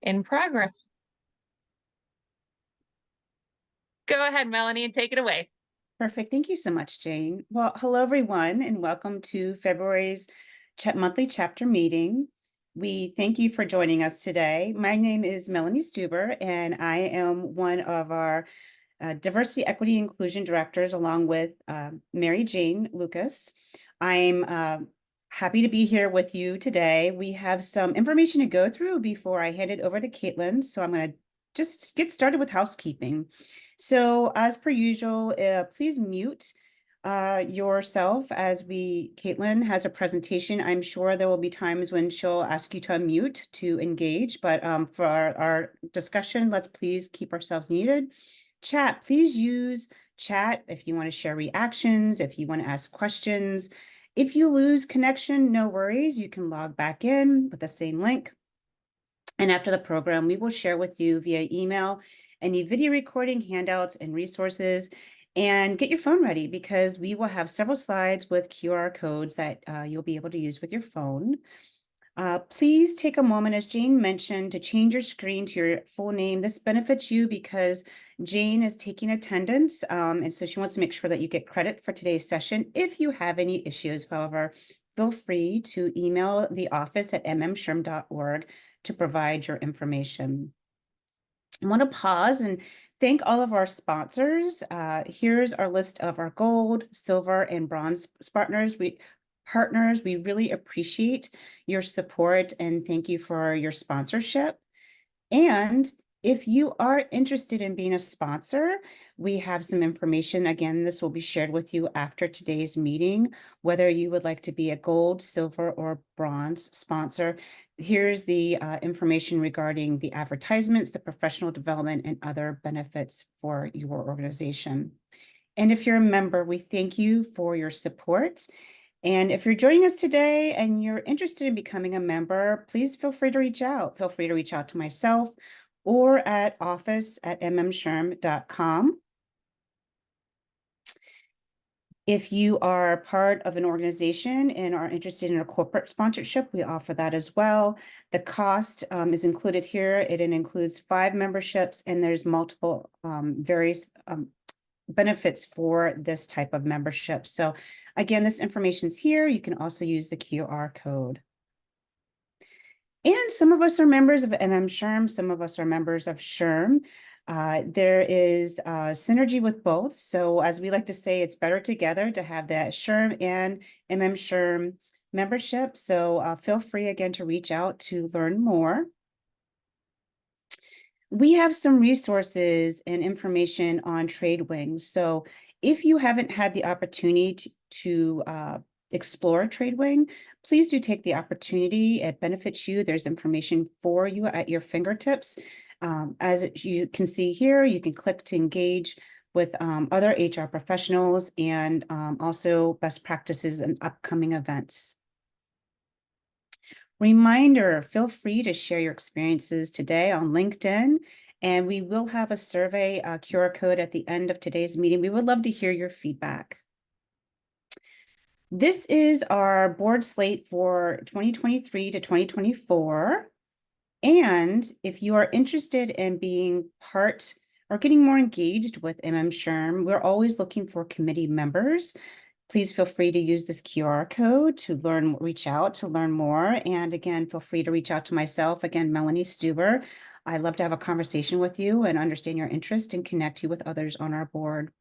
In progress. Go ahead, Melanie, and take it away. Perfect. Thank you so much, Jane. Well, hello, everyone, and welcome to February's monthly chapter meeting. We thank you for joining us today. My name is Melanie Stuber, and I am one of our Diversity, Equity, Inclusion Directors, along with Mary Jane Lucas. I'm happy to be here with you today. We have some information to go through before I hand it over to Caitlin, so I'm going to just get started with housekeeping. So as per usual, please mute yourself as Caitlin has a presentation. I'm sure there will be times when she'll ask you to unmute to engage, but for our discussion, let's please keep ourselves muted. Chat, please use chat if you want to share reactions, if you want to ask questions. If you lose connection, no worries. You can log back in with the same link. And after the program, we will share with you via email any video recording, handouts, and resources. And get your phone ready because we will have several slides with QR codes that you'll be able to use with your phone. Please take a moment, as Jane mentioned, to change your screen to your full name. This benefits you because Jane is taking attendance, and so she wants to make sure that you get credit for today's session. If you have any issues, however, feel free to email the office at mmshrm.org to provide your information. I want to pause and thank all of our sponsors. Here's our list of our gold, silver, and bronze partners. We really appreciate your support and thank you for your sponsorship. And if you are interested in being a sponsor, we have some information. Again, this will be shared with you after today's meeting, whether you would like to be a gold, silver, or bronze sponsor. Here's the information regarding the advertisements, the professional development, and other benefits for your organization. And if you're a member, we thank you for your support. And if you're joining us today and you're interested in becoming a member, please feel free to reach out. Feel free to reach out to myself or at office@mmshrm.com. If you are part of an organization and are interested in a corporate sponsorship, we offer that as well. The cost is included here. It includes 5 memberships, and there's multiple various benefits for this type of membership. So again, this information's here. You can also use the QR code. And some of us are members of SHRM, some of us are members of SHRM. There is synergy with both. So as we like to say, it's better together to have that SHRM and SHRM membership. So feel free again to reach out to learn more. We have some resources and information on TradeWing. So if you haven't had the opportunity to explore TradeWing, please do take the opportunity. It benefits you. There's information for you at your fingertips. As you can see here, you can click to engage with other HR professionals and also best practices and upcoming events. Reminder, feel free to share your experiences today on LinkedIn, and we will have a survey QR code at the end of today's meeting. We would love to hear your feedback. This is our board slate for 2023 to 2024. And if you are interested in being part or getting more engaged with SHRM, we're always looking for committee members. Please feel free to use this QR code to reach out to learn more. And again, feel free to reach out to myself. Again, Melanie Stuber. I'd love to have a conversation with you and understand your interest and connect you with others on our board.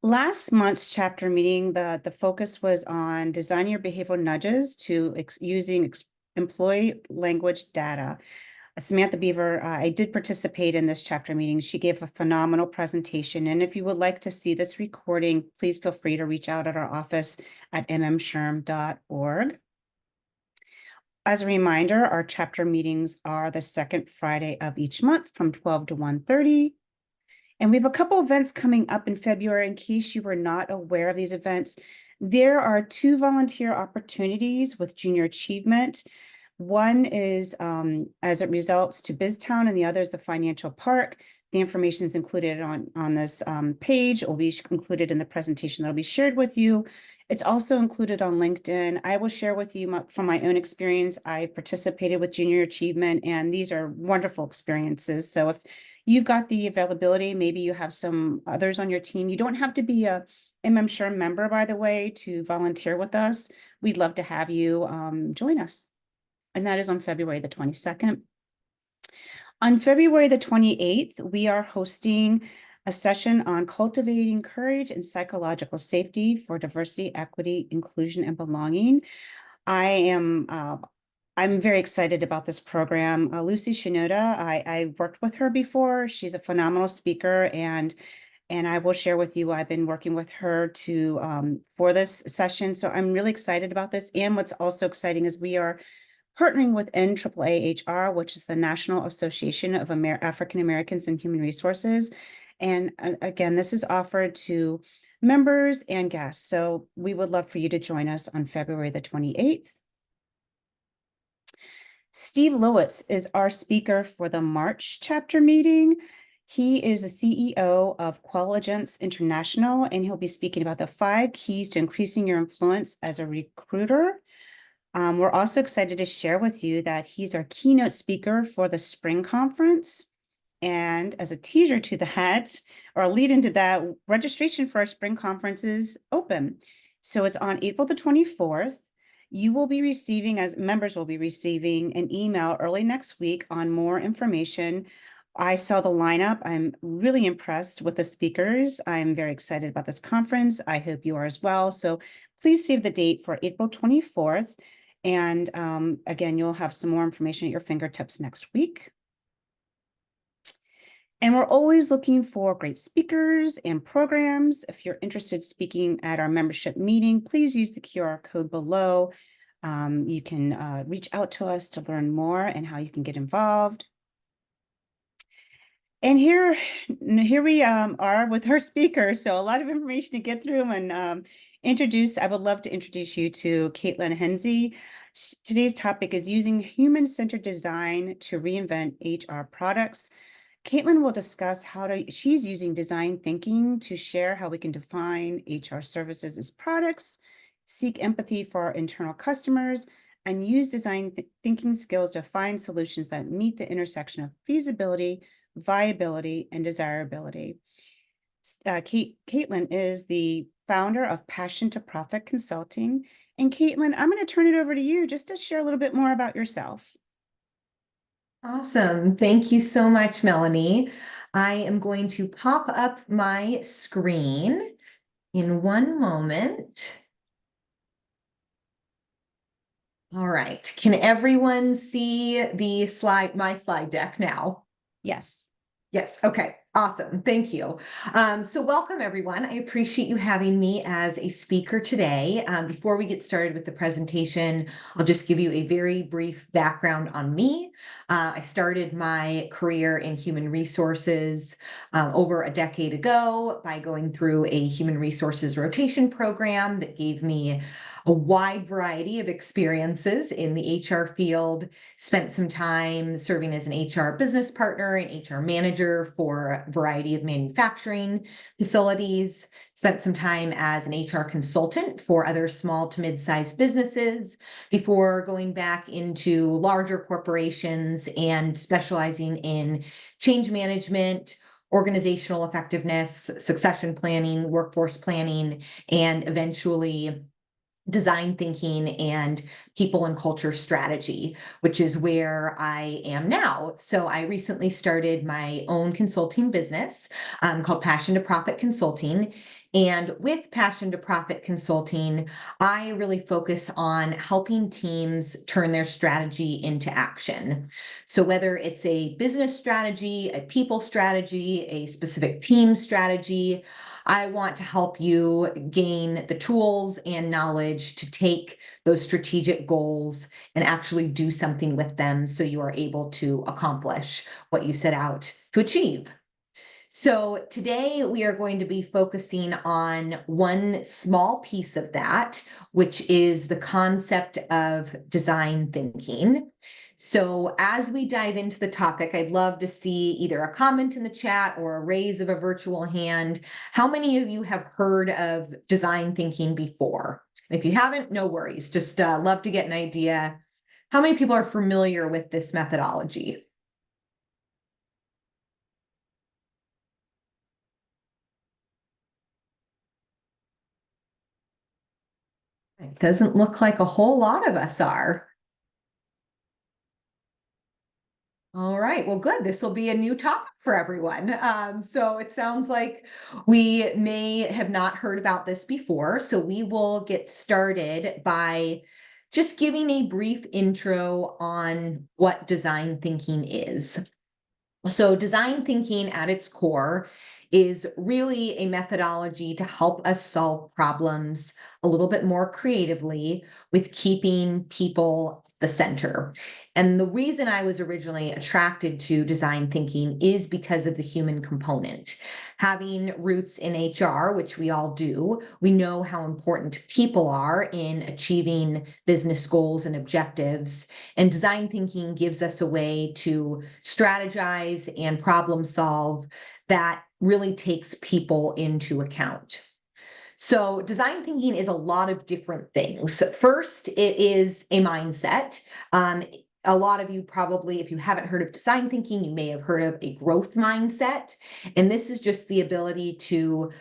Last month's chapter meeting, the focus was on designing your behavioral nudges to using employee language data. Samantha Beaver, I did participate in this chapter meeting. She gave a phenomenal presentation. And if you would like to see this recording, please feel free to reach out at our office at mmshrm.org. As a reminder, our chapter meetings are the second Friday of each month from 12 to 1:30. And we have a couple events coming up in February. In case you were not aware of these events, there are 2 volunteer opportunities with Junior Achievement. One is as it results to BizTown, and the other is the Financial Park. The information is included on this page. It will be included in the presentation that will be shared with you. It's also included on LinkedIn. I will share with you from my own experience. I participated with Junior Achievement, and these are wonderful experiences. So if you've got the availability, maybe you have some others on your team. You don't have to be a SHRM member, by the way, to volunteer with us. We'd love to have you join us. And that is on February the 22nd. On February the 28th, we are hosting a session on cultivating courage and psychological safety for diversity, equity, inclusion, and belonging. I'm very excited about this program. Lucy Shinoda, I worked with her before. She's a phenomenal speaker, and I will share with you, I've been working with her for this session. So I'm really excited about this. And what's also exciting is we are partnering with NAAAHR, which is the National Association of African Americans in Human Resources. And again, this is offered to members and guests. So we would love for you to join us on February the 28th. Steve Lewis is our speaker for the March chapter meeting. He is the CEO of Qualigence International, and he'll be speaking about the 5 keys to increasing your influence as a recruiter. We're also excited to share with you that he's our keynote speaker for the spring conference. And as a teaser to that, or a lead into that, registration for our spring conference is open. So it's on April the 24th. You will be receiving, as members will be receiving, an email early next week on more information. I saw the lineup. I'm really impressed with the speakers. I'm very excited about this conference. I hope you are as well. So please save the date for April 24th. And again, you'll have some more information at your fingertips next week. And we're always looking for great speakers and programs. If you're interested in speaking at our membership meeting, please use the QR code below. You can reach out to us to learn more and how you can get involved. And here we are with her speaker. So a lot of information to get through and I would love to introduce you to Caitlin Hensey. Today's topic is using human-centered design to reinvent HR products. Caitlin will discuss she's using design thinking to share how we can define HR services as products, seek empathy for our internal customers, and use design thinking skills to find solutions that meet the intersection of feasibility, viability, and desirability. Caitlin is the founder of Passion to Profit Consulting. And Caitlin, I'm going to turn it over to you just to share a little bit more about yourself. Awesome. Thank you so much, Melanie. I am going to pop up my screen in one moment. All right. Can everyone see my slide deck now? Yes. Yes. Okay. Awesome. Thank you. So welcome, everyone. I appreciate you having me as a speaker today. Before we get started with the presentation, I'll just give you a very brief background on me. I started my career in human resources over a decade ago by going through a human resources rotation program that gave me a wide variety of experiences in the HR field, spent some time serving as an HR business partner and HR manager for a variety of manufacturing facilities, spent some time as an HR consultant for other small to mid-sized businesses before going back into larger corporations and specializing in change management, organizational effectiveness, succession planning, workforce planning, and eventually design thinking and people and culture strategy, which is where I am now. So I recently started my own consulting business called Passion to Profit Consulting. And with Passion to Profit Consulting, I really focus on helping teams turn their strategy into action. So whether it's a business strategy, a people strategy, a specific team strategy, I want to help you gain the tools and knowledge to take those strategic goals and actually do something with them so you are able to accomplish what you set out to achieve. So today we are going to be focusing on one small piece of that, which is the concept of design thinking. So as we dive into the topic, I'd love to see either a comment in the chat or a raise of a virtual hand. How many of you have heard of design thinking before? If you haven't, no worries. Just love to get an idea. How many people are familiar with this methodology? It doesn't look like a whole lot of us are. All right, well, good. This will be a new topic for everyone. So it sounds like we may have not heard about this before. So we will get started by just giving a brief intro on what design thinking is. So design thinking at its core is really a methodology to help us solve problems a little bit more creatively with keeping people at the center. And the reason I was originally attracted to design thinking is because of the human component. Having roots in HR, which we all do, we know how important people are in achieving business goals and objectives. And design thinking gives us a way to strategize and problem solve that really takes people into account. So design thinking is a lot of different things. First, it is a mindset. A lot of you probably, if you haven't heard of design thinking, you may have heard of a growth mindset. And this is just the ability to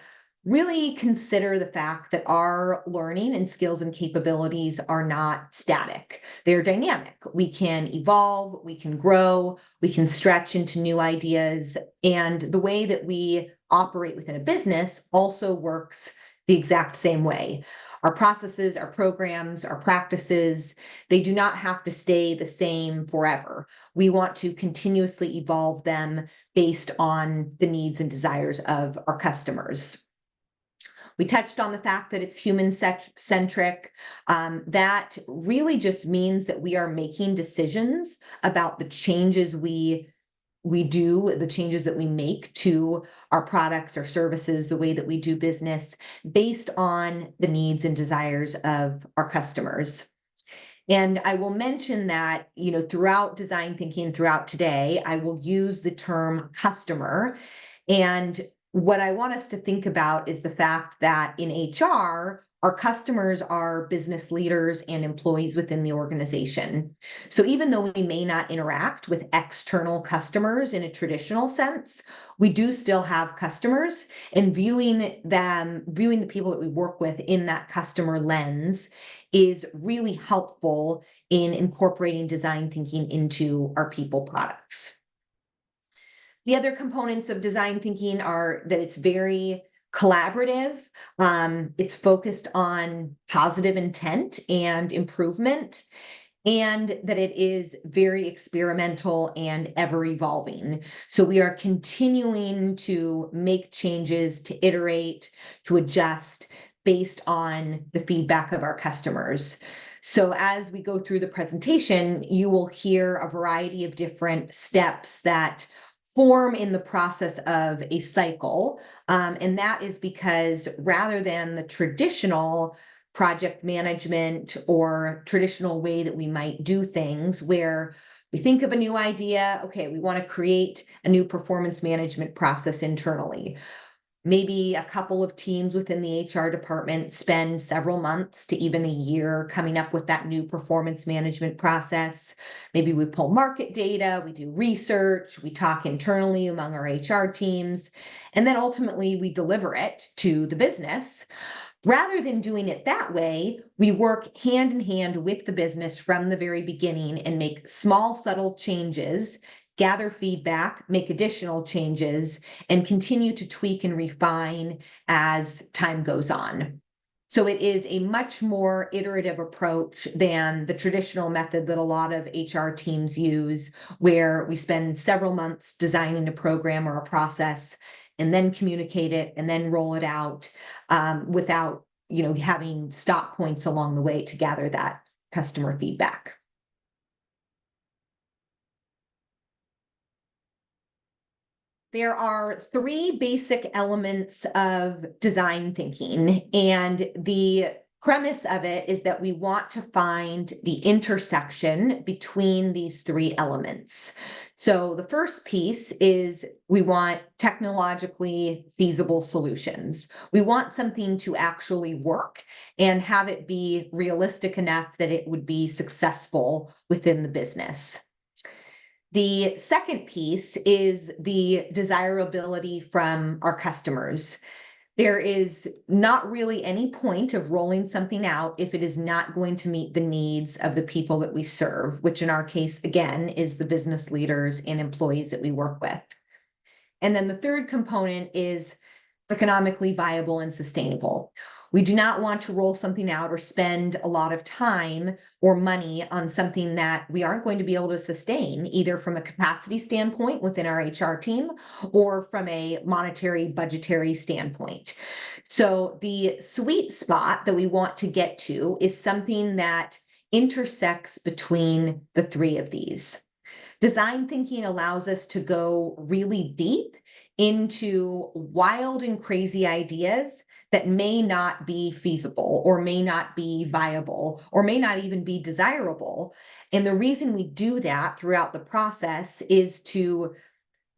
really consider the fact that our learning and skills and capabilities are not static. They're dynamic. We can evolve, we can grow, we can stretch into new ideas. And the way that we operate within a business also works the exact same way. Our processes, our programs, our practices, they do not have to stay the same forever. We want to continuously evolve them based on the needs and desires of our customers. We touched on the fact that it's human-centric. That really just means that we are making decisions about the changes we do, the changes that we make to our products or services, the way that we do business, based on the needs and desires of our customers. And I will mention that, throughout design thinking, throughout today, I will use the term customer. And what I want us to think about is the fact that in HR, our customers are business leaders and employees within the organization. So even though we may not interact with external customers in a traditional sense, we do still have customers, and viewing the people that we work with in that customer lens is really helpful in incorporating design thinking into our people products. The other components of design thinking are that it's very collaborative. It's focused on positive intent and improvement, and that it is very experimental and ever evolving. So we are continuing to make changes, to iterate, to adjust based on the feedback of our customers. So as we go through the presentation, you will hear a variety of different steps that form in the process of a cycle. And that is because rather than the traditional project management or traditional way that we might do things, where we think of a new idea, okay, we want to create a new performance management process internally. Maybe a couple of teams within the HR department spend several months to even a year coming up with that new performance management process. Maybe we pull market data, we do research, we talk internally among our HR teams, and then ultimately we deliver it to the business. Rather than doing it that way, we work hand in hand with the business from the very beginning and make small, subtle changes, gather feedback, make additional changes, and continue to tweak and refine as time goes on. So it is a much more iterative approach than the traditional method that a lot of HR teams use, where we spend several months designing a program or a process and then communicate it and then roll it out without having stop points along the way to gather that customer feedback. There are three basic elements of design thinking, and the premise of it is that we want to find the intersection between these three elements. So the first piece is we want technologically feasible solutions. We want something to actually work and have it be realistic enough that it would be successful within the business. The second piece is the desirability from our customers. There is not really any point of rolling something out if it is not going to meet the needs of the people that we serve, which in our case, again, is the business leaders and employees that we work with. And then the third component is economically viable and sustainable. We do not want to roll something out or spend a lot of time or money on something that we aren't going to be able to sustain, either from a capacity standpoint within our HR team or from a monetary budgetary standpoint. So the sweet spot that we want to get to is something that intersects between the three of these. Design thinking allows us to go really deep into wild and crazy ideas that may not be feasible or may not be viable or may not even be desirable. And the reason we do that throughout the process is to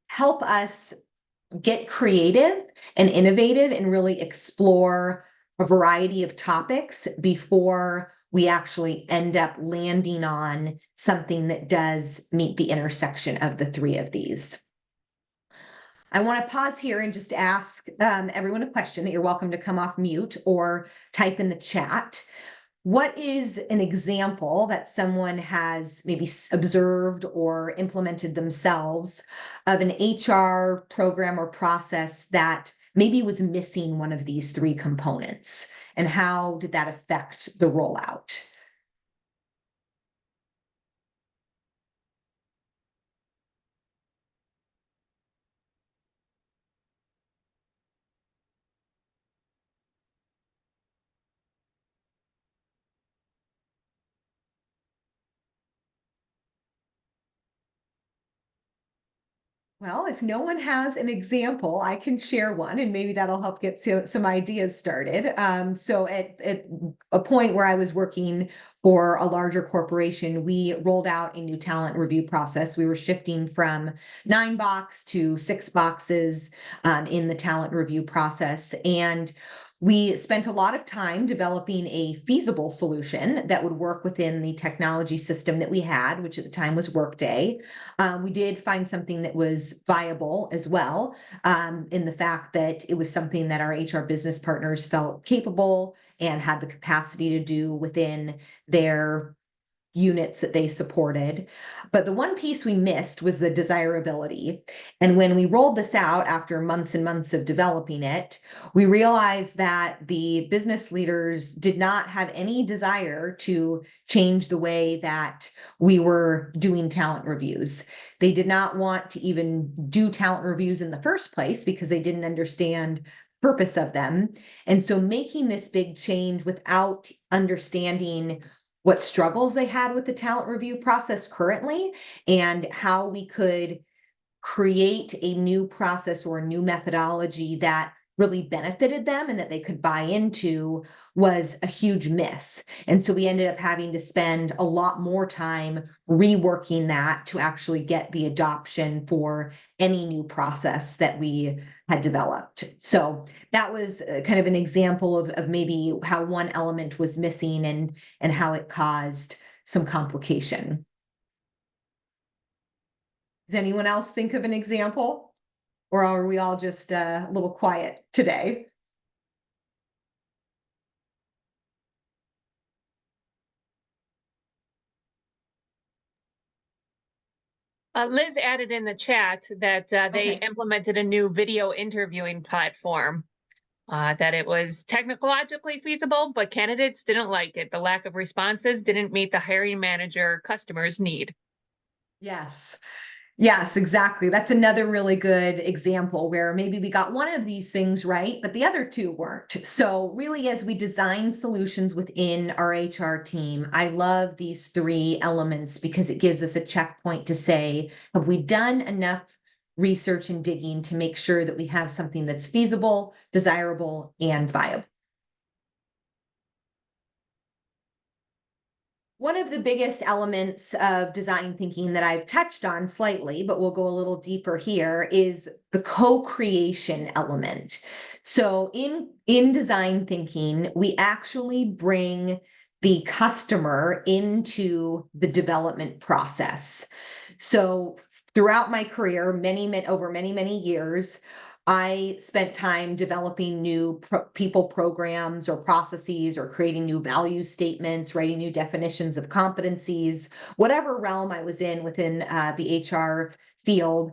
help us get creative and innovative and really explore a variety of topics before we actually end up landing on something that does meet the intersection of the three of these. I want to pause here and just ask everyone a question that you're welcome to come off mute or type in the chat. What is an example that someone has maybe observed or implemented themselves of an HR program or process that maybe was missing one of these three components? And how did that affect the rollout? Well, if no one has an example, I can share one, and maybe that'll help get some ideas started. So at a point where I was working for a larger corporation, we rolled out a new talent review process. We were shifting from 9 box to 6 boxes in the talent review process. And we spent a lot of time developing a feasible solution that would work within the technology system that we had, which at the time was Workday. We did find something that was viable as well, in the fact that it was something that our HR business partners felt capable and had the capacity to do within their units that they supported. But the one piece we missed was the desirability. And when we rolled this out after months and months of developing it, we realized that the business leaders did not have any desire to change the way that we were doing talent reviews. They did not want to even do talent reviews in the first place because they didn't understand purpose of them. And so making this big change without understanding what struggles they had with the talent review process currently and how we could create a new process or a new methodology that really benefited them and that they could buy into was a huge miss. And so we ended up having to spend a lot more time reworking that to actually get the adoption for any new process that we had developed. So that was kind of an example of maybe how one element was missing and how it caused some complication. Does anyone else think of an example? Or are we all just a little quiet today? Liz added in the chat that they Okay. implemented a new video interviewing platform, that it was technologically feasible, but candidates didn't like it. The lack of responses didn't meet the hiring manager customer's need. Yes. Yes, exactly. That's another really good example where maybe we got one of these things right, but the other two weren't. So really, as we design solutions within our HR team, I love these three elements because it gives us a checkpoint to say, have we done enough research and digging to make sure that we have something that's feasible, desirable, and viable. One of the biggest elements of design thinking that I've touched on slightly, but we'll go a little deeper here, is the co-creation element. So in design thinking, we actually bring the customer into the development process. So throughout my career, over many years, I spent time developing new people programs or processes, or creating new value statements, writing new definitions of competencies, whatever realm I was in within the HR field.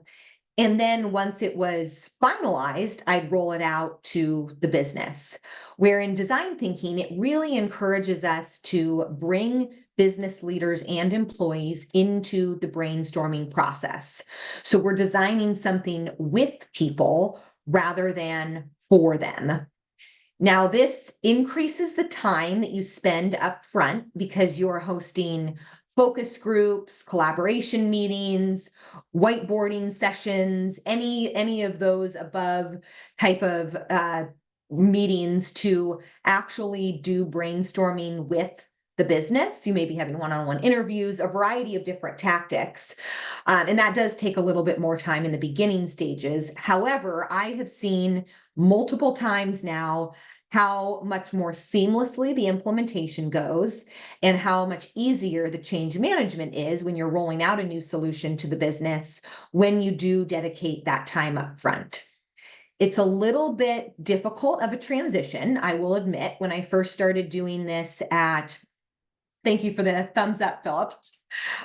And then once it was finalized, I'd roll it out to the business. Where in design thinking, it really encourages us to bring business leaders and employees into the brainstorming process. So we're designing something with people rather than for them. Now, this increases the time that you spend up front because you're hosting focus groups, collaboration meetings, whiteboarding sessions, any of those above type of meetings to actually do brainstorming with the business. You may be having one-on-one interviews, a variety of different tactics. And that does take a little bit more time in the beginning stages. However, I have seen multiple times now how much more seamlessly the implementation goes and how much easier the change management is when you're rolling out a new solution to the business when you do dedicate that time up front. It's a little bit difficult of a transition, I will admit. When I first started doing this thank you for the thumbs up, Philip.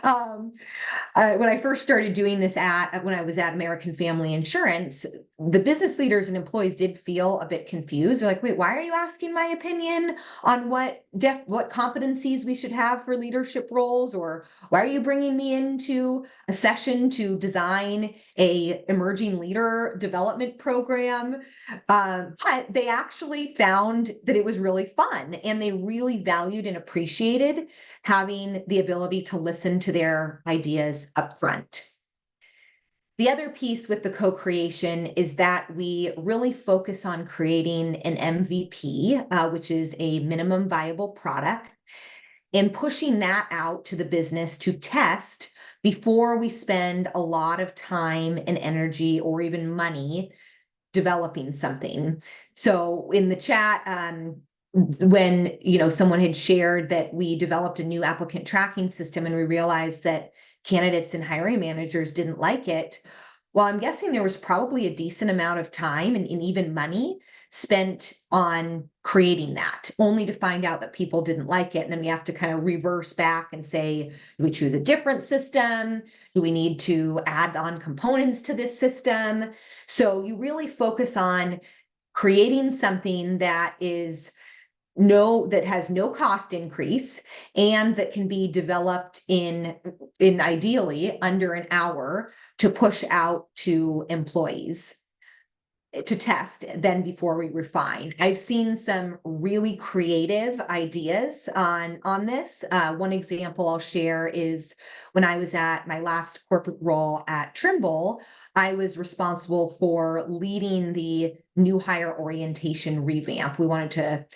When I first started doing this when I was at American Family Insurance, the business leaders and employees did feel a bit confused. They're like, wait, why are you asking my opinion on what competencies we should have for leadership roles? Or why are you bringing me into a session to design a emerging leader development program? But they actually found that it was really fun, and they really valued and appreciated having the ability to listen to their ideas up front. The other piece with the co-creation is that we really focus on creating an MVP, which is a minimum viable product, and pushing that out to the business to test before we spend a lot of time and energy or even money developing something. So in the chat, when someone had shared that we developed a new applicant tracking system and we realized that candidates and hiring managers didn't like it, well, I'm guessing there was probably a decent amount of time and even money spent on creating that, only to find out that people didn't like it. And then we have to kind of reverse back and say, do we choose a different system? Do we need to add on components to this system? So you really focus on creating something that has no cost increase and that can be developed in ideally under an hour to push out to employees to test then before we refine. I've seen some really creative ideas on this. One example I'll share is when I was at my last corporate role at Trimble, I was responsible for leading the new hire orientation revamp. We wanted to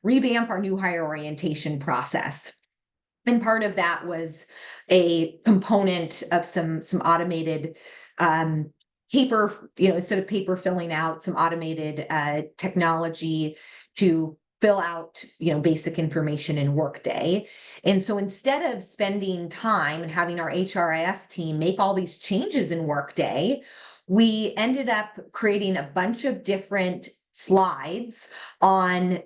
revamp our new hire orientation process. And part of that was a component of some automated paper, instead of paper filling out, some automated technology to fill out, basic information in Workday. And so instead of spending time and having our HRIS team make all these changes in Workday, we ended up creating a bunch of different slides on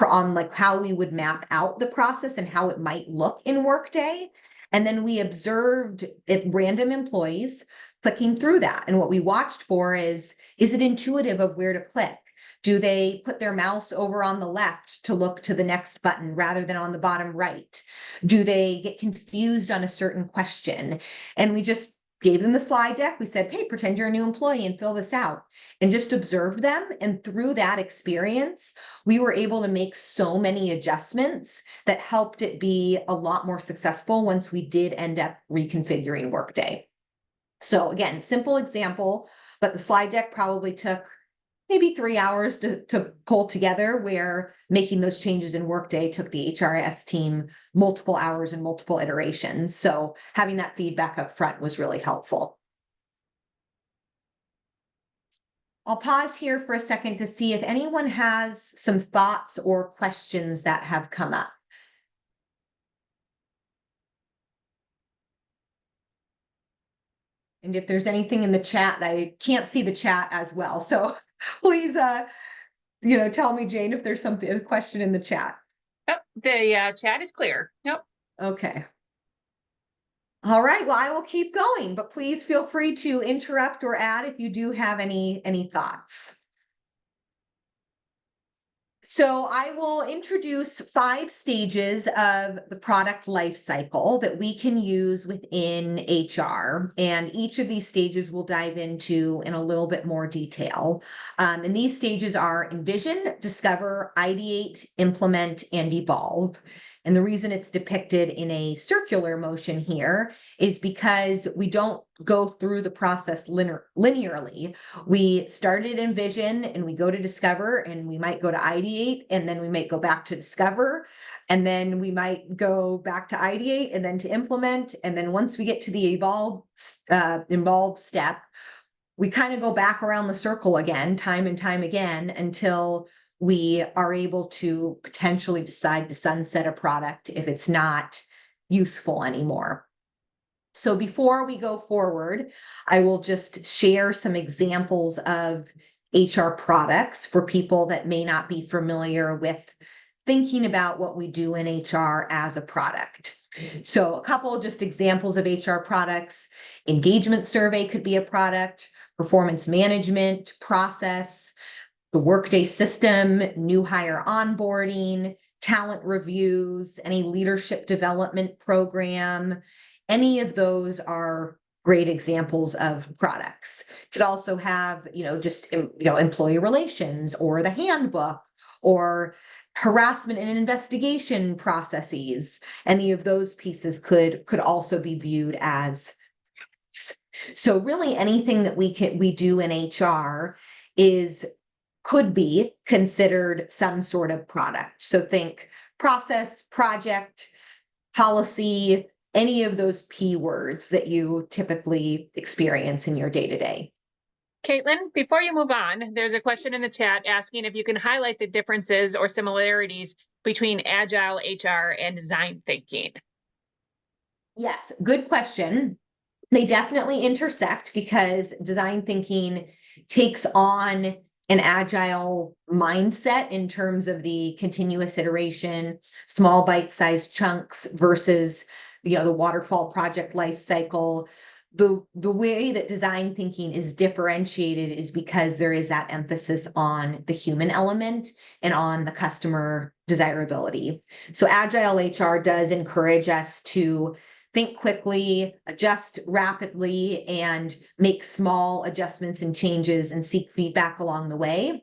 like how we would map out the process and how it might look in Workday. And then we observed random employees clicking through that. And what we watched for is it intuitive of where to click? Do they put their mouse over on the left to look to the next button rather than on the bottom right? Do they get confused on a certain question? And we just gave them the slide deck. We said, hey, pretend you're a new employee and fill this out, and just observe them. And through that experience, we were able to make so many adjustments that helped it be a lot more successful once we did end up reconfiguring Workday. So again, simple example, but the slide deck probably took maybe 3 hours to pull together, where making those changes in Workday took the HRS team multiple hours and multiple iterations. So having that feedback up front was really helpful. I'll pause here for a second to see if anyone has some thoughts or questions that have come up. And if there's anything in the chat, I can't see the chat as well. So please, tell me, Jane, if there's a question in the chat. Yep, the chat is clear. Yep. Okay. All right, well, I will keep going, but please feel free to interrupt or add if you do have any thoughts. So I will introduce 5 stages of the product life cycle that we can use within HR. And each of these stages we'll dive into in a little bit more detail. And these stages are envision, discover, ideate, implement, and evolve. And the reason it's depicted in a circular motion here is because we don't go through the process linearly. We started in vision and we go to discover, and we might go to ideate, and then we might go back to discover, and then we might go back to ideate and then to implement. And then once we get to the involve step, we kind of go back around the circle again, time and time again, until we are able to potentially decide to sunset a product if it's not useful anymore. So before we go forward, I will just share some examples of HR products for people that may not be familiar with thinking about what we do in HR as a product. So a couple just examples of HR products. Engagement survey could be a product, performance management process, the Workday system, new hire onboarding, talent reviews, any leadership development program. Any of those are great examples of products. Could also have, employee relations or the handbook or harassment and investigation processes. Any of those pieces could also be viewed as products. So really anything that we do in HR could be considered some sort of product. So think process, project, policy, any of those P words that you typically experience in your day-to-day. Caitlin, before you move on, there's a question in the chat asking if you can highlight the differences or similarities between agile HR and design thinking. Yes, good question. They definitely intersect because design thinking takes on an agile mindset in terms of the continuous iteration, small bite-sized chunks versus the waterfall project life cycle. The way that design thinking is differentiated is because there is that emphasis on the human element and on the customer desirability. So agile HR does encourage us to think quickly, adjust rapidly, and make small adjustments and changes and seek feedback along the way.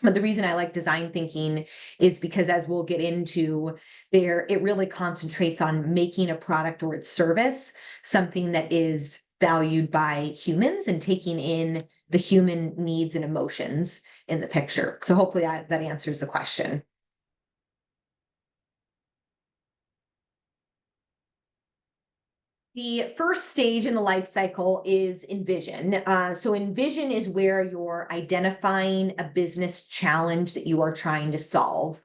But the reason I like design thinking is because, as we'll get into there, it really concentrates on making a product or its service something that is valued by humans and taking in the human needs and emotions in the picture. So hopefully that answers the question. The first stage in the life cycle is envision. So envision is where you're identifying a business challenge that you are trying to solve.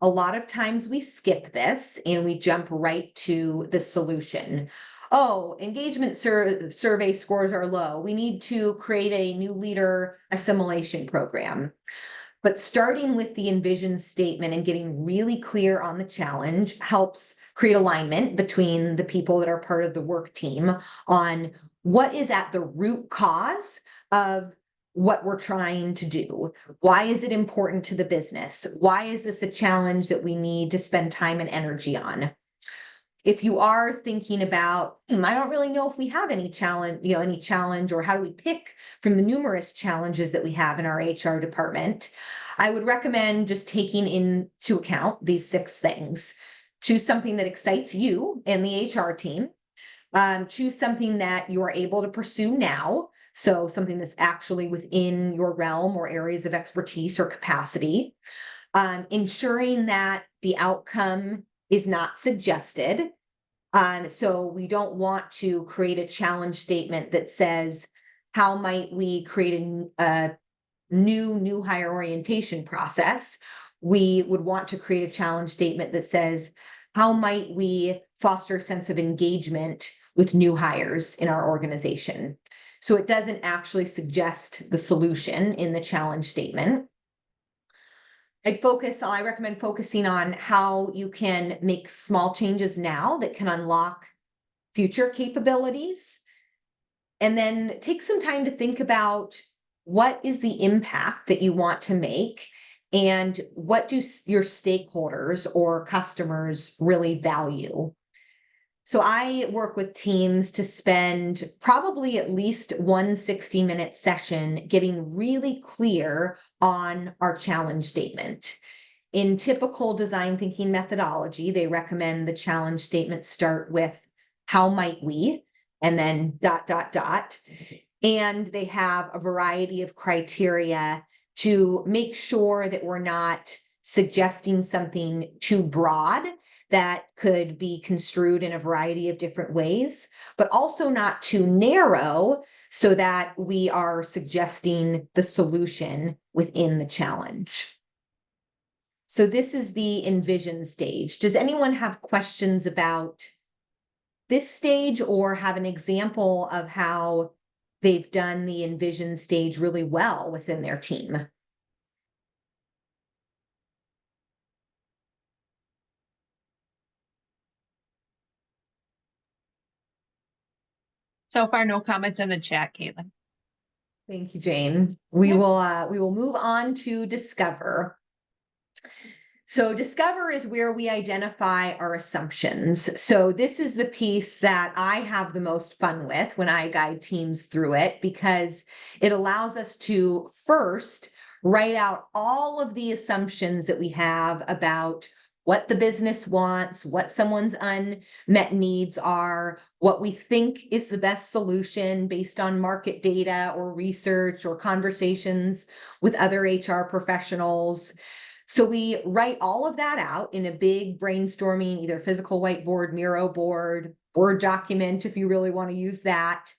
A lot of times we skip this and we jump right to the solution. Oh, engagement survey scores are low. We need to create a new leader assimilation program. But starting with the envision statement and getting really clear on the challenge helps create alignment between the people that are part of the work team on what is at the root cause of what we're trying to do. Why is it important to the business? Why is this a challenge that we need to spend time and energy on? If you are thinking about, I don't really know if we have any challenge, or how do we pick from the numerous challenges that we have in our HR department, I would recommend just taking into account these 6 things. Choose something that excites you and the HR team. Choose something that you are able to pursue now. So something that's actually within your realm or areas of expertise or capacity. Ensuring that the outcome is not suggested. So we don't want to create a challenge statement that says, how might we create a new hire orientation process? We would want to create a challenge statement that says, how might we foster a sense of engagement with new hires in our organization? So it doesn't actually suggest the solution in the challenge statement. I recommend focusing on how you can make small changes now that can unlock future capabilities. And then take some time to think about what is the impact that you want to make and what do your stakeholders or customers really value. So I work with teams to spend probably at least one 60-minute session getting really clear on our challenge statement. In typical design thinking methodology, they recommend the challenge statement start with how might we, and then ... And they have a variety of criteria to make sure that we're not suggesting something too broad that could be construed in a variety of different ways, but also not too narrow so that we are suggesting the solution within the challenge. So this is the envision stage. Does anyone have questions about this stage or have an example of how they've done the envision stage really well within their team? So far, no comments in the chat, Caitlin. Thank you, Jane. We will move on to discover. So discover is where we identify our assumptions. So this is the piece that I have the most fun with when I guide teams through it, because it allows us to first write out all of the assumptions that we have about what the business wants, what someone's unmet needs are, what we think is the best solution based on market data or research or conversations with other HR professionals. So we write all of that out in a big brainstorming, either physical whiteboard, Miro board, Word document, if you really want to use that.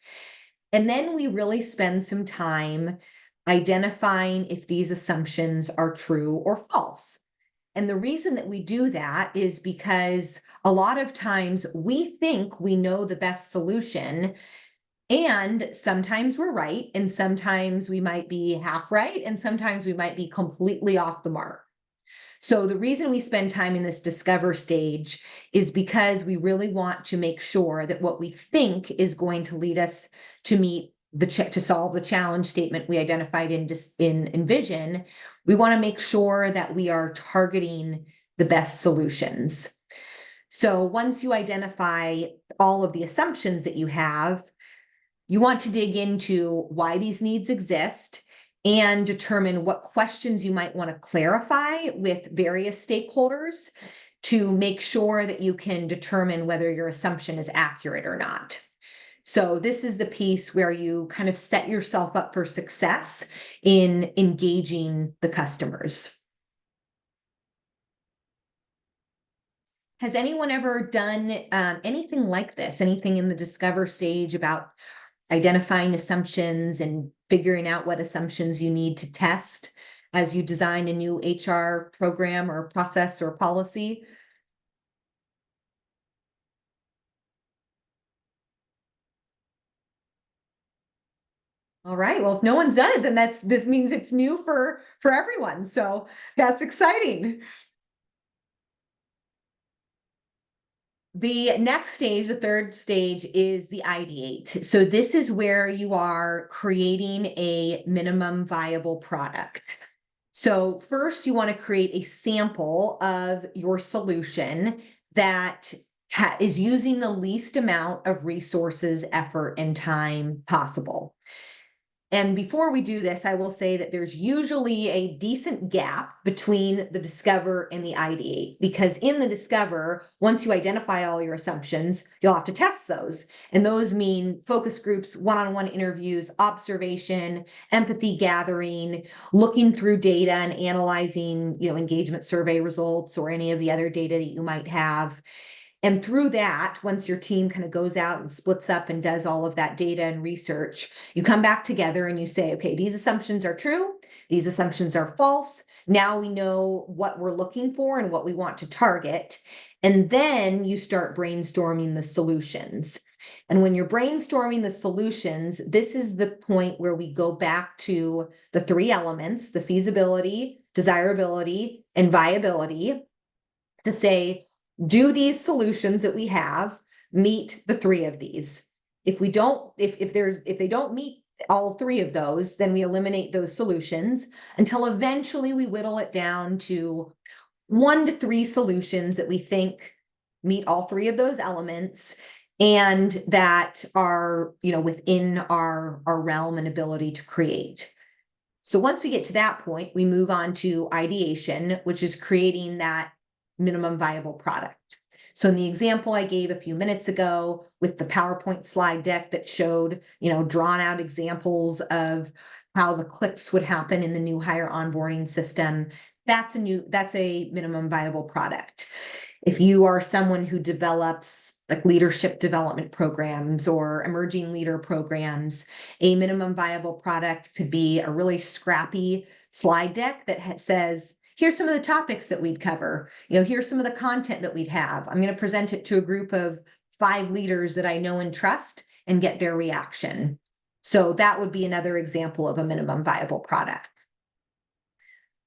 And then we really spend some time identifying if these assumptions are true or false. And the reason that we do that is because a lot of times we think we know the best solution, and sometimes we're right, and sometimes we might be half right, and sometimes we might be completely off the mark. So the reason we spend time in this discover stage is because we really want to make sure that what we think is going to lead us to meet to solve the challenge statement we identified in Envision. We want to make sure that we are targeting the best solutions. So once you identify all of the assumptions that you have, you want to dig into why these needs exist and determine what questions you might want to clarify with various stakeholders to make sure that you can determine whether your assumption is accurate or not. So this is the piece where you kind of set yourself up for success in engaging the customers. Has anyone ever done anything like this? Anything in the discover stage about identifying assumptions and figuring out what assumptions you need to test as you design a new HR program or process or policy? All right. Well, if no one's done it, then this means it's new for everyone. So that's exciting. The next stage, the third stage, is the ideate. So this is where you are creating a minimum viable product. So first you want to create a sample of your solution that is using the least amount of resources, effort, and time possible. And before we do this, I will say that there's usually a decent gap between the discover and the ideate, because in the discover, once you identify all your assumptions, you'll have to test those. And those mean focus groups, one-on-one interviews, observation, empathy gathering, looking through data and analyzing, engagement survey results or any of the other data that you might have. And through that, once your team kind of goes out and splits up and does all of that data and research, you come back together and you say, okay, these assumptions are true. These assumptions are false. Now we know what we're looking for and what we want to target. And then you start brainstorming the solutions. And when you're brainstorming the solutions, this is the point where we go back to the three elements, the feasibility, desirability, and viability, to say, do these solutions that we have meet the three of these? If we don't, if they don't meet all three of those, then we eliminate those solutions until eventually we whittle it down to 1 to 3 solutions that we think meet all three of those elements and that are, within our realm and ability to create. So once we get to that point, we move on to ideation, which is creating that minimum viable product. So in the example I gave a few minutes ago with the PowerPoint slide deck that showed, drawn out examples of how the clicks would happen in the new hire onboarding system, that's a minimum viable product. If you are someone who develops like leadership development programs or emerging leader programs, a minimum viable product could be a really scrappy slide deck that says, here's some of the topics that we'd cover. Here's some of the content that we'd have. I'm going to present it to a group of 5 leaders that I know and trust and get their reaction. So that would be another example of a minimum viable product.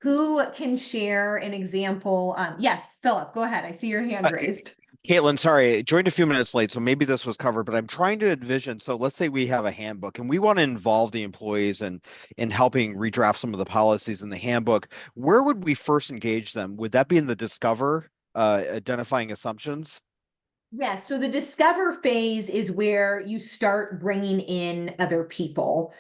Who can share an example? Yes, Philip, go ahead. I see your hand raised. Caitlin, sorry, I joined a few minutes late, so maybe this was covered, but I'm trying to envision. So let's say we have a handbook and we want to involve the employees in helping redraft some of the policies in the handbook. Where would we first engage them? Would that be in the discover, identifying assumptions? Yeah, so the discover phase is where you start bringing in other people.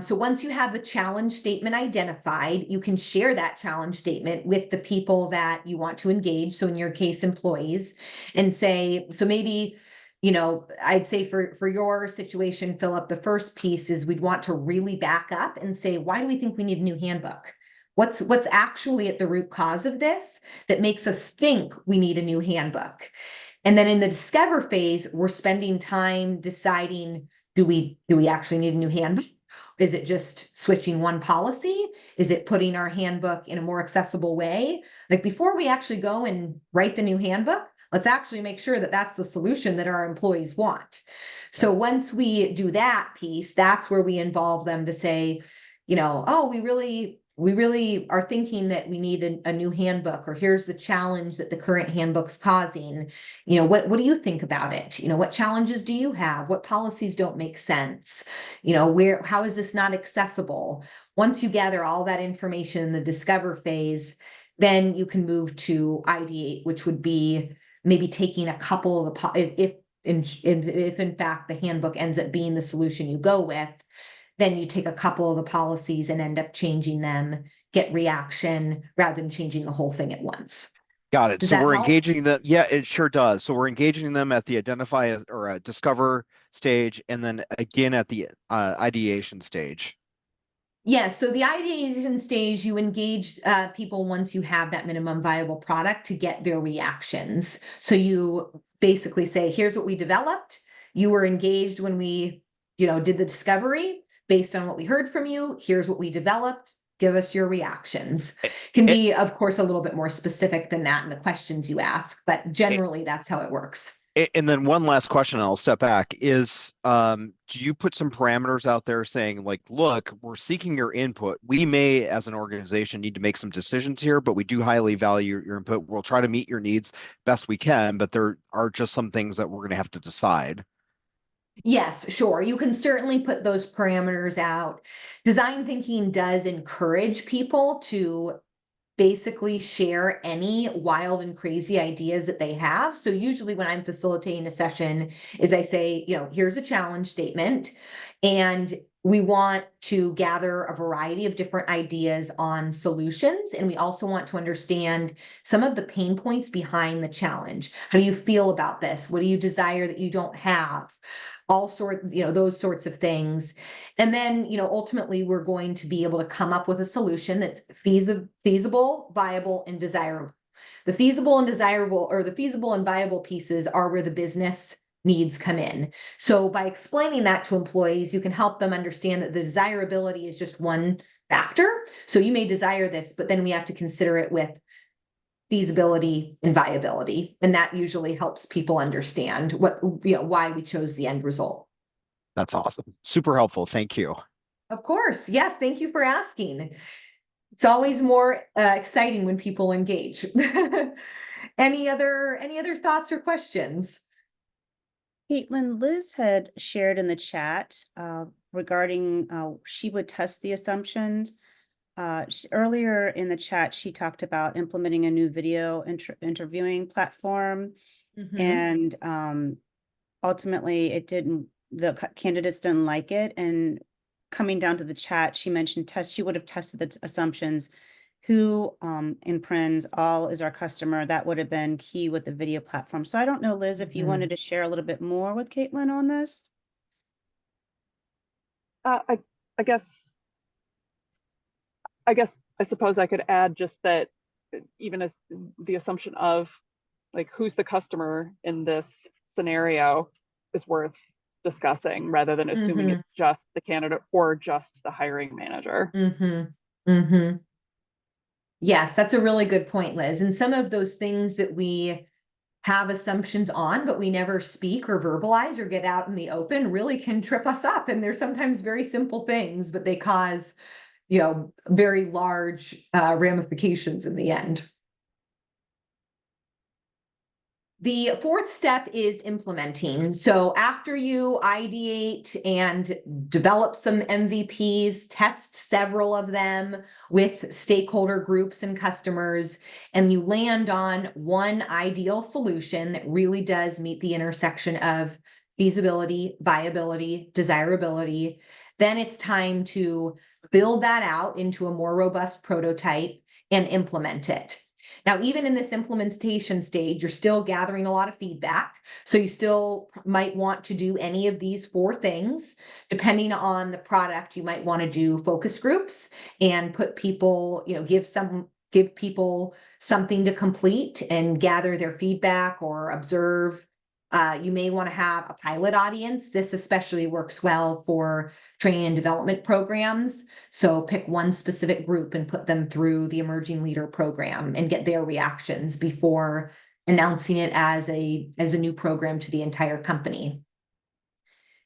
So once you have the challenge statement identified, you can share that challenge statement with the people that you want to engage. So in your case, employees, and say, so maybe, I'd say for your situation, Philip, the first piece is we'd want to really back up and say, why do we think we need a new handbook? What's actually at the root cause of this that makes us think we need a new handbook? And then in the discover phase, we're spending time deciding, do we actually need a new handbook? Is it just switching one policy? Is it putting our handbook in a more accessible way? Like before we actually go and write the new handbook, let's actually make sure that that's the solution that our employees want. So once we do that piece, that's where we involve them to say, oh, we really are thinking that we need a new handbook, or here's the challenge that the current handbook's causing. What do you think about it? What challenges do you have? What policies don't make sense? How is this not accessible? Once you gather all that information in the discover phase, then you can move to ideate, which would be maybe taking a couple of the, if in fact the handbook ends up being the solution you go with, then you take a couple of the policies and end up changing them, get reaction rather than changing the whole thing at once. Got it. Does So that we're help? engaging them. Yeah, it sure does. So we're engaging them at the identify or discover stage, and then again at the ideation stage. Yes. So the ideation stage, you engage people once you have that minimum viable product to get their reactions. So you basically say, here's what we developed. You were engaged when we, did the discovery. Based on what we heard from you, here's what we developed. Give us your reactions. Can be, of course, a little bit more specific than that in the questions you ask, but generally that's how it works. And then one last question, and I'll step back, is do you put some parameters out there saying like, look, we're seeking your input. We may, as an organization, need to make some decisions here, but we do highly value your input. We'll try to meet your needs best we can, but there are just some things that we're going to have to decide. Yes, sure. You can certainly put those parameters out. Design thinking does encourage people to basically share any wild and crazy ideas that they have. So usually when I'm facilitating a session is I say, here's a challenge statement, and we want to gather a variety of different ideas on solutions. And we also want to understand some of the pain points behind the challenge. How do you feel about this? What do you desire that you don't have? All sorts, those sorts of things. And then, ultimately we're going to be able to come up with a solution that's feasible, viable, and desirable. The feasible and desirable, or the feasible and viable pieces, are where the business needs come in. So by explaining that to employees, you can help them understand that the desirability is just one factor. So you may desire this, but then we have to consider it with feasibility and viability. And that usually helps people understand why we chose the end result. That's awesome. Super helpful. Thank you. Of course. Yes. Thank you for asking. It's always more exciting when people engage. Any other thoughts or questions? Caitlin, Liz had shared in the chat regarding she would test the assumptions. Earlier in the chat, she talked about implementing a new video interviewing platform, and ultimately the candidates didn't like it. And coming down to the chat, she mentioned she would have tested the assumptions. Who in Prinz all is our customer? That would have been key with the video platform. So I don't know, Liz, if you wanted to share a little bit more with Caitlin on this. I guess I suppose I could add just that even as the assumption of like who's the customer in this scenario is worth discussing rather than assuming it's just the candidate or just the hiring manager. Yes, that's a really good point, Liz. And some of those things that we have assumptions on, but we never speak or verbalize or get out in the open really can trip us up. And they're sometimes very simple things, but they cause, very large ramifications in the end. The fourth step is implementing. So after you ideate and develop some MVPs, test several of them with stakeholder groups and customers, and you land on one ideal solution that really does meet the intersection of feasibility, viability, desirability, then it's time to build that out into a more robust prototype and implement it. Now, even in this implementation stage, you're still gathering a lot of feedback. So you still might want to do any of these 4 things. Depending on the product, you might want to do focus groups and put people, give people something to complete and gather their feedback or observe. You may want to have a pilot audience. This especially works well for training and development programs. So pick one specific group and put them through the Emerging Leader program and get their reactions before announcing it as a new program to the entire company.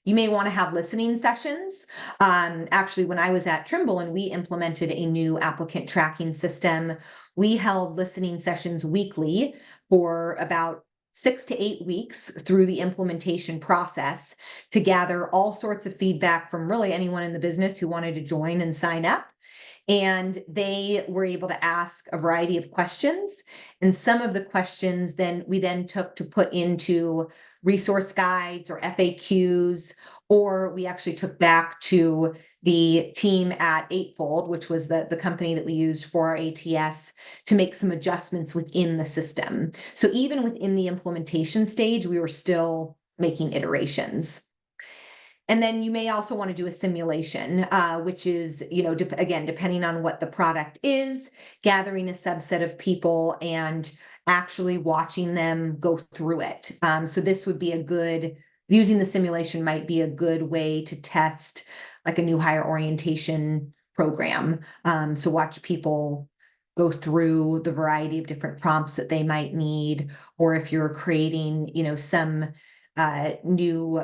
You may want to have listening sessions. Actually, when I was at Trimble and we implemented a new applicant tracking system, we held listening sessions weekly for about 6 to 8 weeks through the implementation process to gather all sorts of feedback from really anyone in the business who wanted to join and sign up. And they were able to ask a variety of questions. And some of the questions we then took to put into resource guides or FAQs, or we actually took back to the team at Eightfold, which was the company that we used for our ATS, to make some adjustments within the system. So even within the implementation stage, we were still making iterations. And then you may also want to do a simulation, which is, again, depending on what the product is, gathering a subset of people and actually watching them go through it. So this would be using the simulation might be a good way to test like a new hire orientation program. So watch people go through the variety of different prompts that they might need, or if you're creating, some new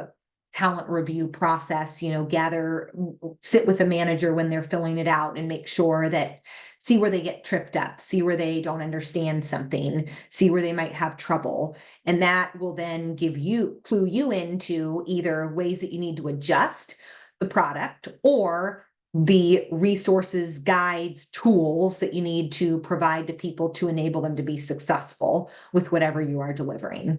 talent review process, sit with a manager when they're filling it out and make sure see where they get tripped up, see where they don't understand something, see where they might have trouble. And that will then clue you into either ways that you need to adjust the product or the resources, guides, tools that you need to provide to people to enable them to be successful with whatever you are delivering.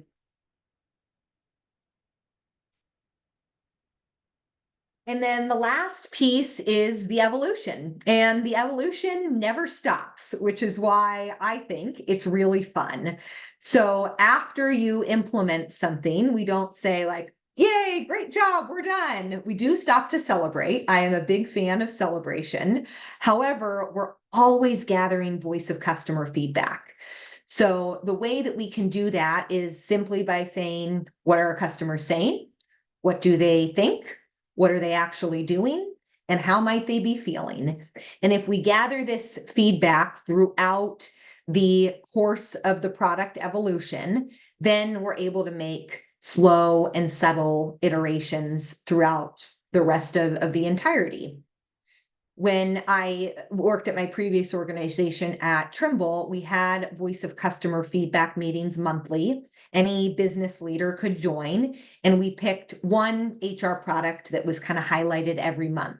And then the last piece is the evolution, and the evolution never stops, which is why I think it's really fun. So after you implement something, we don't say like, yay, great job, we're done. We do stop to celebrate. I am a big fan of celebration. However, we're always gathering voice of customer feedback. So the way that we can do that is simply by saying, what are our customers saying? What do they think? What are they actually doing? And how might they be feeling? And if we gather this feedback throughout the course of the product evolution, then we're able to make slow and subtle iterations throughout the rest of the entirety. When I worked at my previous organization at Trimble, we had voice of customer feedback meetings monthly. Any business leader could join, and we picked one HR product that was kind of highlighted every month.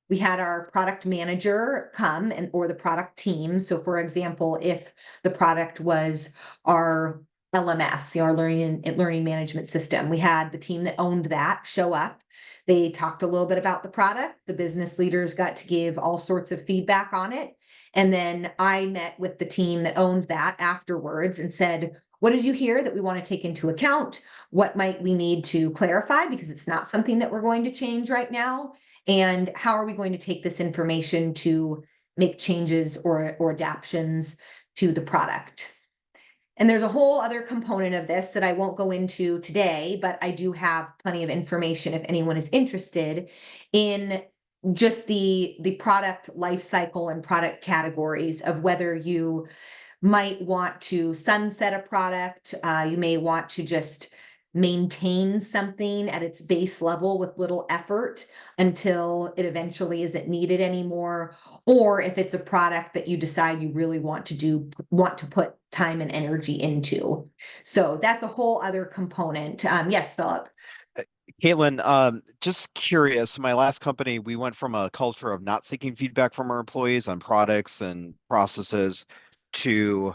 We had our product manager come or the product team. So for example, if the product was our LMS, our learning management system, we had the team that owned that show up. They talked a little bit about the product. The business leaders got to give all sorts of feedback on it. And then I met with the team that owned that afterwards and said, what did you hear that we want to take into account? What might we need to clarify because it's not something that we're going to change right now? And how are we going to take this information to make changes or adaptions to the product? And there's a whole other component of this that I won't go into today, but I do have plenty of information if anyone is interested in just the product life cycle and product categories of whether you might want to sunset a product, you may want to just maintain something at its base level with little effort until it eventually isn't needed anymore, or if it's a product that you decide you really want to put time and energy into. So that's a whole other component. Yes, Philip. Caitlin, just curious, my last company, we went from a culture of not seeking feedback from our employees on products and processes to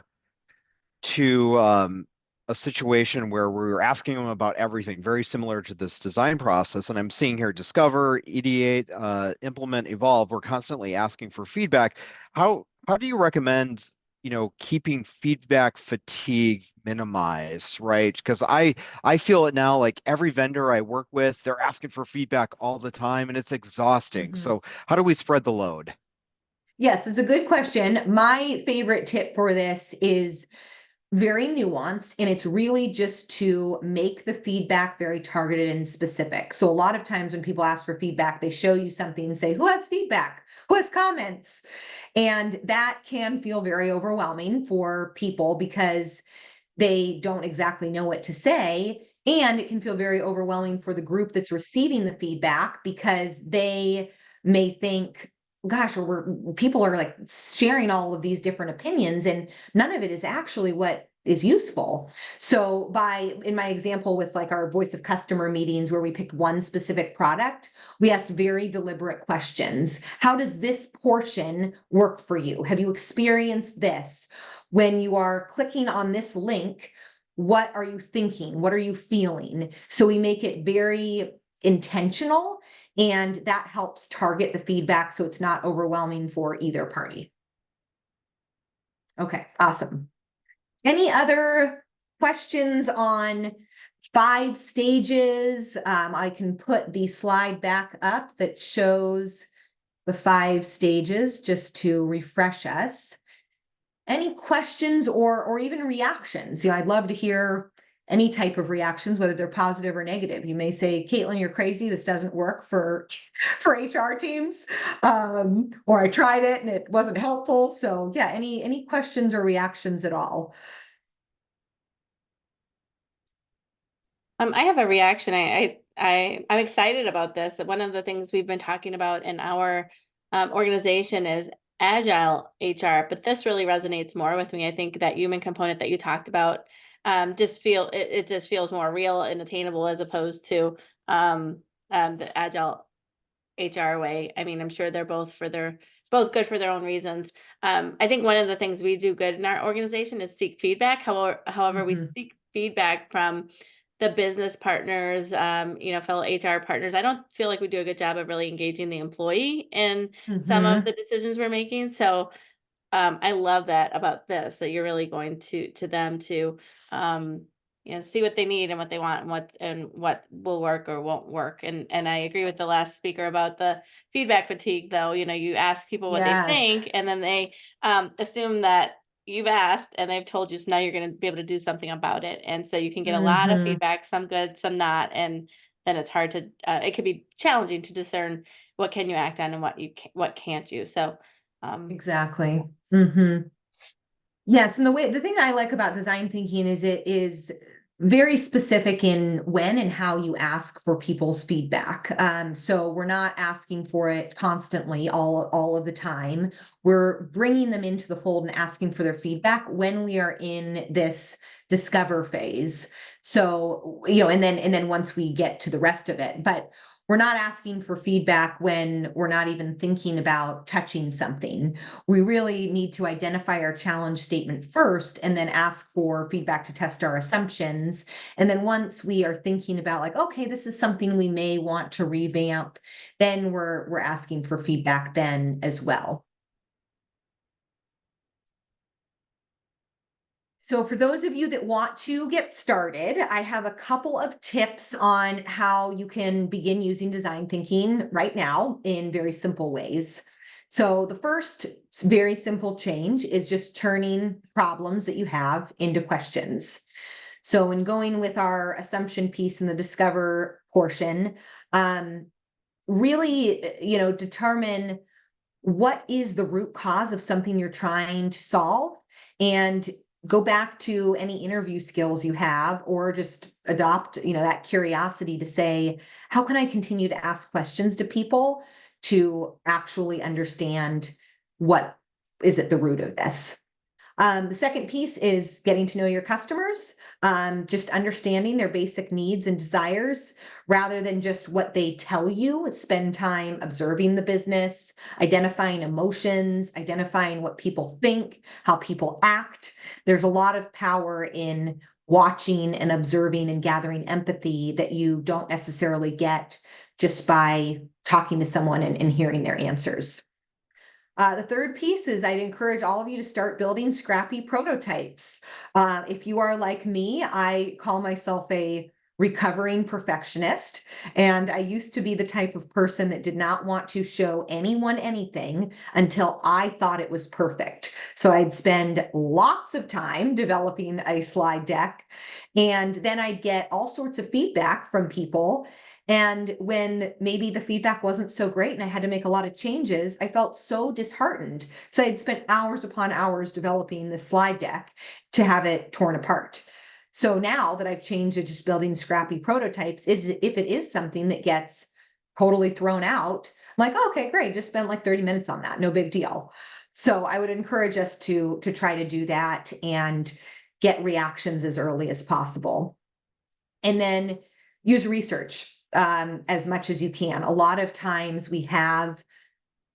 a situation where we were asking them about everything, very similar to this design process. And I'm seeing here, discover, ideate, implement, evolve. We're constantly asking for feedback. How do you recommend, keeping feedback fatigue minimized, right? Because I feel it now, like every vendor I work with, they're asking for feedback all the time and it's exhausting. So how do we spread the load? Yes, it's a good question. My favorite tip for this is very nuanced, and it's really just to make the feedback very targeted and specific. So a lot of times when people ask for feedback, they show you something and say, who has feedback? Who has comments? And that can feel very overwhelming for people because they don't exactly know what to say. And it can feel very overwhelming for the group that's receiving the feedback because they may think, gosh, people are like sharing all of these different opinions and none of it is actually what is useful. So in my example with like our voice of customer meetings where we picked one specific product, we asked very deliberate questions. How does this portion work for you? Have you experienced this? When you are clicking on this link, what are you thinking? What are you feeling? So we make it very intentional, and that helps target the feedback so it's not overwhelming for either party. Okay, awesome. Any other questions on 5 stages? I can put the slide back up that shows the 5 stages just to refresh us. Any questions or even reactions? I'd love to hear any type of reactions, whether they're positive or negative. You may say, Caitlin, you're crazy. This doesn't work for HR teams. Or I tried it and it wasn't helpful. So yeah, any questions or reactions at all? I have a reaction. I'm excited about this. One of the things we've been talking about in our organization is agile HR, but this really resonates more with me. I think that human component that you talked about it just feels more real and attainable as opposed to the agile HR way. I mean, I'm sure they're both good for their own reasons. I think one of the things we do good in our organization is seek feedback. However, we Mhm. seek feedback from the business partners, fellow HR partners. I don't feel like we do a good job of really engaging the employee in some of Mhm. the decisions we're making. So I love that about this, that you're really going to them to, see what they need and what they want and what will work or won't work. And I agree with the last speaker about the feedback fatigue, though. You ask people what they Yes. think, and then they assume that you've asked and they've told you, so now you're going to be able to do something about it. And so you can get a lot of Mhm. feedback, some good, some not, and then it's hard to. It can be challenging to discern what can you act on and what can't you. So. Exactly. Mhm. Yes, and the thing I like about design thinking is it is very specific in when and how you ask for people's feedback. So we're not asking for it constantly all of the time. We're bringing them into the fold and asking for their feedback when we are in this discover phase. So, and then once we get to the rest of it, but we're not asking for feedback when we're not even thinking about touching something. We really need to identify our challenge statement first and then ask for feedback to test our assumptions. And then once we are thinking about like, okay, this is something we may want to revamp, then we're asking for feedback then as well. So for those of you that want to get started, I have a couple of tips on how you can begin using design thinking right now in very simple ways. So the first very simple change is just turning problems that you have into questions. So in going with our assumption piece in the discover portion, really, determine what is the root cause of something you're trying to solve, and go back to any interview skills you have, or just adopt, that curiosity to say, how can I continue to ask questions to people to actually understand what is at the root of this? The second piece is getting to know your customers, just understanding their basic needs and desires rather than just what they tell you. Spend time observing the business, identifying emotions, identifying what people think, how people act. There's a lot of power in watching and observing and gathering empathy that you don't necessarily get just by talking to someone and hearing their answers. The third piece is I'd encourage all of you to start building scrappy prototypes. If you are like me, I call myself a recovering perfectionist. And I used to be the type of person that did not want to show anyone anything until I thought it was perfect. So I'd spend lots of time developing a slide deck, and then I'd get all sorts of feedback from people. And when maybe the feedback wasn't so great and I had to make a lot of changes, I felt so disheartened. So I'd spent hours upon hours developing this slide deck to have it torn apart. So now that I've changed to just building scrappy prototypes, if it is something that gets totally thrown out, I'm like, oh, okay, great, just spent like 30 minutes on that, no big deal. So I would encourage us to try to do that and get reactions as early as possible. And then use research as much as you can. A lot of times we have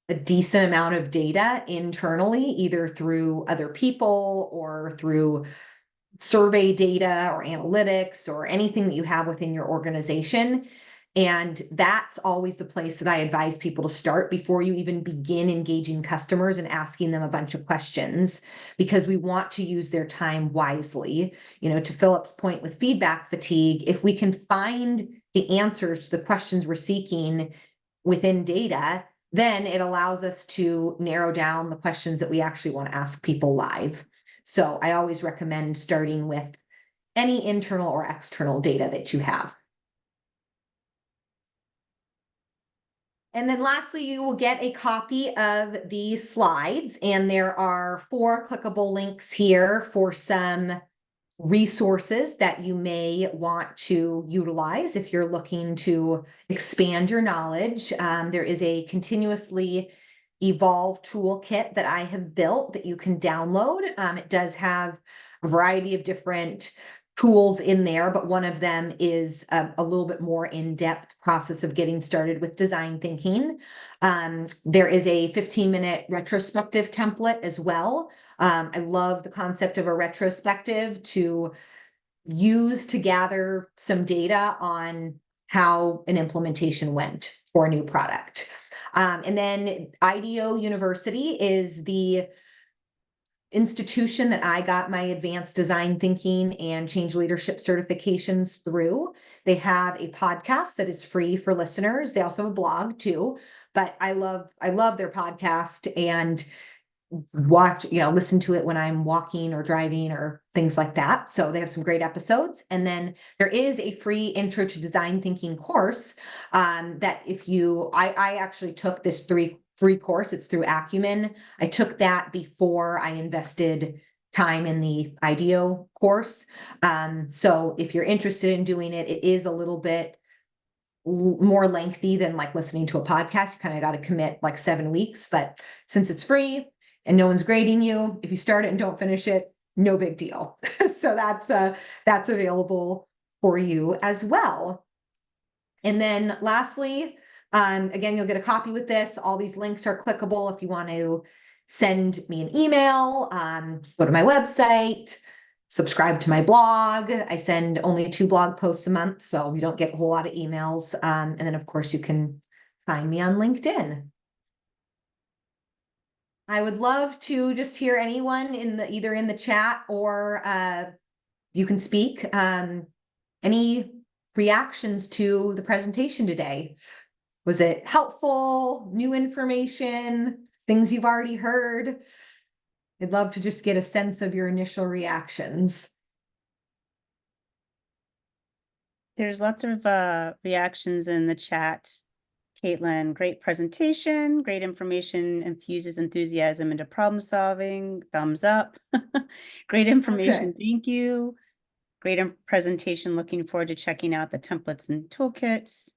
a decent amount of data internally, either through other people or through survey data or analytics or anything that you have within your organization. And that's always the place that I advise people to start before you even begin engaging customers and asking them a bunch of questions, because we want to use their time wisely. To Philip's point with feedback fatigue, if we can find the answers to the questions we're seeking within data, then it allows us to narrow down the questions that we actually want to ask people live. So I always recommend starting with any internal or external data that you have. And then lastly, you will get a copy of these slides, and there are 4 clickable links here for some resources that you may want to utilize if you're looking to expand your knowledge. There is a continuously evolve toolkit that I have built that you can download. It does have a variety of different tools in there, but one of them is a little bit more in-depth process of getting started with design thinking. There is a 15-minute retrospective template as well. I love the concept of a retrospective to use to gather some data on how an implementation went for a new product. And then IDEO University is the institution that I got my advanced design thinking and change leadership certifications through. They have a podcast that is free for listeners. They also have a blog too, but I love their podcast and listen to it when I'm walking or driving or things like that. So they have some great episodes. And then there is a free intro to design thinking course that I actually took this free course. It's through Acumen. I took that before I invested time in the IDEO course. So if you're interested in doing it, it is a little bit more lengthy than like listening to a podcast. You kind of got to commit like 7 weeks, but since it's free and no one's grading you, if you start it and don't finish it, no big deal. So that's available for you as well. And then lastly, again, you'll get a copy with this. All these links are clickable if you want to send me an email, go to my website, subscribe to my blog. I send only 2 blog posts a month, so you don't get a whole lot of emails. And then of course you can find me on LinkedIn. I would love to just hear anyone either in the chat or you can speak. Any reactions to the presentation today? Was it helpful, new information, things you've already heard? I'd love to just get a sense of your initial reactions. There's lots of reactions in the chat. Caitlin, great presentation, great information infuses enthusiasm into problem solving. Thumbs up. Great information. Okay. Thank you. Great presentation. Looking forward to checking out the templates and toolkits.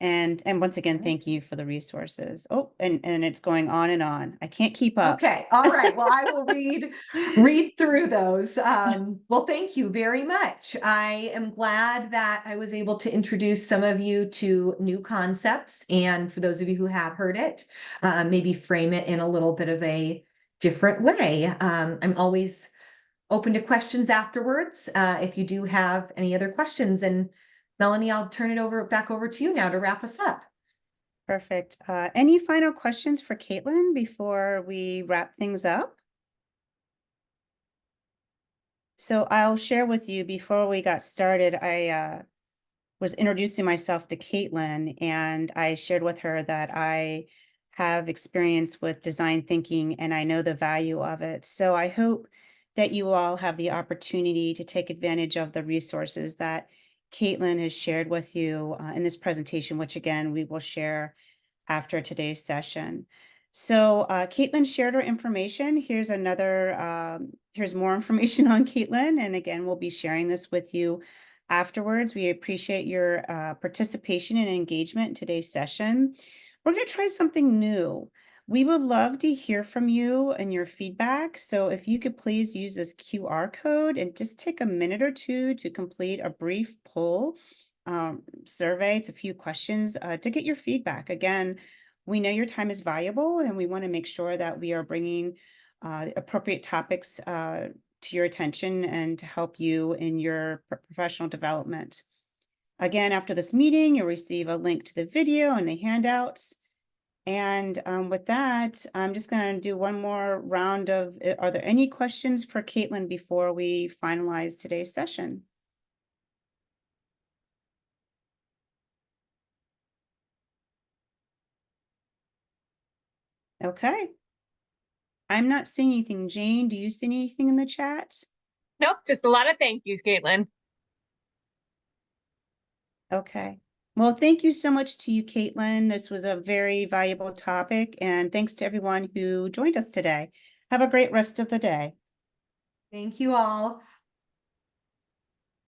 And once again, thank you for the resources. Oh, and it's going on and on. I can't keep up. Okay. All right. Well, I will read through those. Well, thank you very much. I am glad that I was able to introduce some of you to new concepts. And for those of you who have heard it, maybe frame it in a little bit of a different way. I'm always open to questions afterwards. If you do have any other questions, and Melanie, I'll turn it back over to you now to wrap us up. Perfect. Any final questions for Caitlin before we wrap things up? So I'll share with you before we got started, I was introducing myself to Caitlin, and I shared with her that I have experience with design thinking and I know the value of it. So I hope that you all have the opportunity to take advantage of the resources that Caitlin has shared with you in this presentation, which again, we will share after today's session. So Caitlin shared her information. Here's here's more information on Caitlin. And again, we'll be sharing this with you afterwards. We appreciate your participation and engagement in today's session. We're going to try something new. We would love to hear from you and your feedback. So if you could please use this QR code and just take a minute or two to complete a brief poll survey. It's a few questions to get your feedback. Again, we know your time is valuable and we want to make sure that we are bringing appropriate topics to your attention and to help you in your professional development. Again, after this meeting, you'll receive a link to the video and the handouts. And with that, I'm just going to do one more round of, are there any questions for Caitlin before we finalize today's session? Okay. I'm not seeing anything. Jane, do you see anything in the chat? Nope, just a lot of thank yous, Caitlin. Okay. Well, thank you so much to you, Caitlin. This was a very valuable topic, and thanks to everyone who joined us today. Have a great rest of the day. Thank you all.